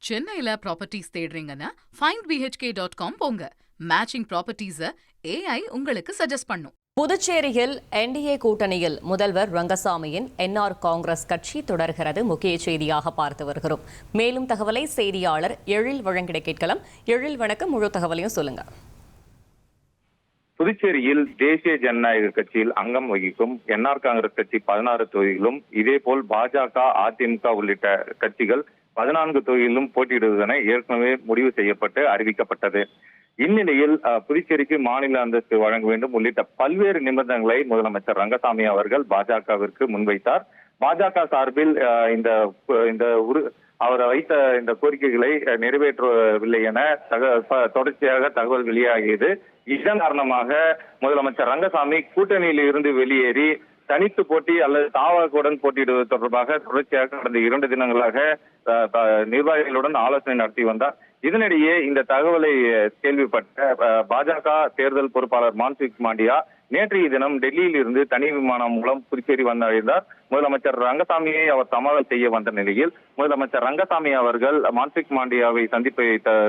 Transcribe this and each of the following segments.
சென்னையில properties தேடுறீங்கன்னா findbhk.com போங்க. Matching ப்ராப்பர்ட்டிஸ AI உங்களுக்கு சஜஸ்ட் பண்ணும். புதுச்சேரியில் என்டிஏ கூட்டணியில் முதல்வர் ரங்கசாமியின் என்ஆர் காங்கிரஸ் கட்சி தொடர்கிறது முக்கிய செய்தியாக பார்த்து வருகிறோம். மேலும் தகவலை செய்தியாளர் எழில் வழங்கிட கேட்கலாம். எழில் வணக்கம், முழு தகவலையும் சொல்லுங்க. புதுச்சேரியில் தேசிய ஜனநாயக கட்சியில் அங்கம் வகிக்கும் என்ஆர் காங்கிரஸ் கட்சி 16 தொகுதிகளும், இதேபோல் பாஜக, அதிமுக உள்ளிட்ட கட்சிகள் 14 தொகுதிகளிலும் போட்டியிடுவதென ஏற்கனவே முடிவு செய்யப்பட்டு அறிவிக்கப்பட்டது. இந்நிலையில் புதுச்சேரிக்கு மாநில அந்தஸ்து வழங்க வேண்டும் உள்ளிட்ட பல்வேறு நிபந்தனைகளை முதலமைச்சர் ரங்கசாமி அவர்கள் பாஜகவிற்கு முன்வைத்தார். பாஜக சார்பில் அவர் வைத்த இந்த கோரிக்கைகளை நிறைவேற்றவில்லை என தொடர்ச்சியாக தகவல் வெளியாகியது. இதன் காரணமாக முதலமைச்சர் ரங்கசாமி கூட்டணியில் இருந்து வெளியேறி தனித்து போட்டி அல்லது தாவாக்குடன் போட்டியிடுவது தொடர்பாக தொடர்ச்சியாக கடந்த 2 தினங்களாக நிர்வாகிகளுடன் ஆலோசனை நடத்தி வந்தார். இதனிடையே இந்த தகவலை கேள்விப்பட்ட பாஜக தேர்தல் பொறுப்பாளர் மான்சுக் மாண்டியா நேற்றைய தினம் டெல்லியில் இருந்து தனி விமானம் மூலம் புதுச்சேரி வந்தடைந்தார். முதலமைச்சர் ரங்கசாமியை அவர் சமாதானம் செய்ய வந்த நிலையில் முதலமைச்சர் ரங்கசாமி அவர்கள் மான்சுக் மாண்டியாவை சந்திப்பை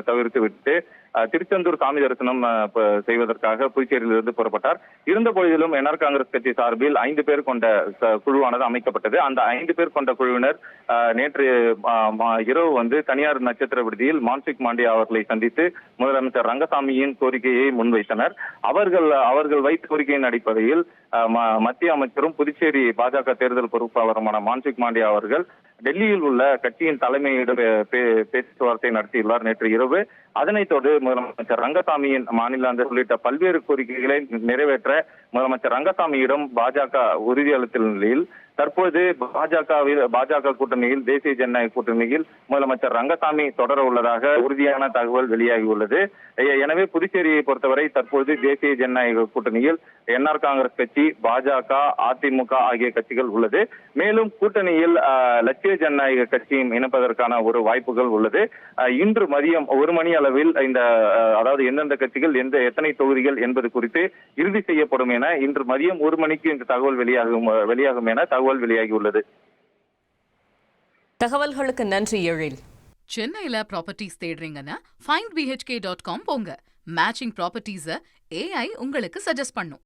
தவிர்த்து விட்டு திருச்செந்தூர் சாமி தரிசனம் செய்வதற்காக புதுச்சேரியிலிருந்து புறப்பட்டார். இருந்த போதிலும் என்ஆர் காங்கிரஸ் கட்சி சார்பில் 5 பேர் கொண்ட குழுவானது அமைக்கப்பட்டது. அந்த 5 பேர் கொண்ட குழுவினர் நேற்று இரவு தனியார் நட்சத்திர விடுதியில் மான்சுக் மாண்டியா அவர்களை சந்தித்து முதலமைச்சர் ரங்கசாமியின் கோரிக்கையை முன்வைத்தனர். அவர்கள் வைத்த கோரிக்கையின் அடிப்படையில் மத்திய அமைச்சரும் புதுச்சேரி பாஜக தேர்தல் பொறுப்பாளருமான மான்சுக் மாண்டியா அவர்கள் டெல்லியில் உள்ள கட்சியின் தலைமையிடம் பேச்சுவார்த்தை நடத்தியுள்ளார் நேற்று இரவு. அதனைத் தொடர்ந்து முதலமைச்சர் ரங்கசாமியின் மாநில அந்தஸ்து உள்ளிட்ட பல்வேறு கோரிக்கைகளை நிறைவேற்ற முதலமைச்சர் ரங்கசாமியிடம் பாஜக உறுதியளித்துள்ள நிலையில் தற்போது பாஜக கூட்டணியில், தேசிய ஜனநாயக கூட்டணியில் முதலமைச்சர் ரங்கசாமி தொடர உள்ளதாக உறுதியான தகவல் வெளியாகியுள்ளது. எனவே புதுச்சேரியை பொறுத்தவரை தற்போது தேசிய ஜனநாயக கூட்டணியில் என்ஆர் காங்கிரஸ் கட்சி, பாஜக, அதிமுக ஆகிய கட்சிகள் உள்ளது. மேலும் கூட்டணியில் லட்சிய ஜனநாயக கட்சியும் இணைப்பதற்கான ஒரு வாய்ப்புகள் உள்ளது. இன்று மதியம் 1 மணி அளவில் அதாவது எந்தெந்த கட்சிகள் எத்தனை தொகுதிகள் என்பது குறித்து இறுதி செய்யப்படும் என இன்று மதியம் 1 மணிக்கு இந்த தகவல் வெளியாகும் என தகவல் வெளியாகியுள்ளது. தகவல்களுக்கு நன்றி எழில். சென்னையில ப்ராப்பர்ட்டிஸ் தேடுறீங்கன்னா findbhk.com போங்க. மேட்சிங் ப்ராப்பர்ட்டிஸ AI உங்களுக்கு சஜஸ்ட் பண்ணும்.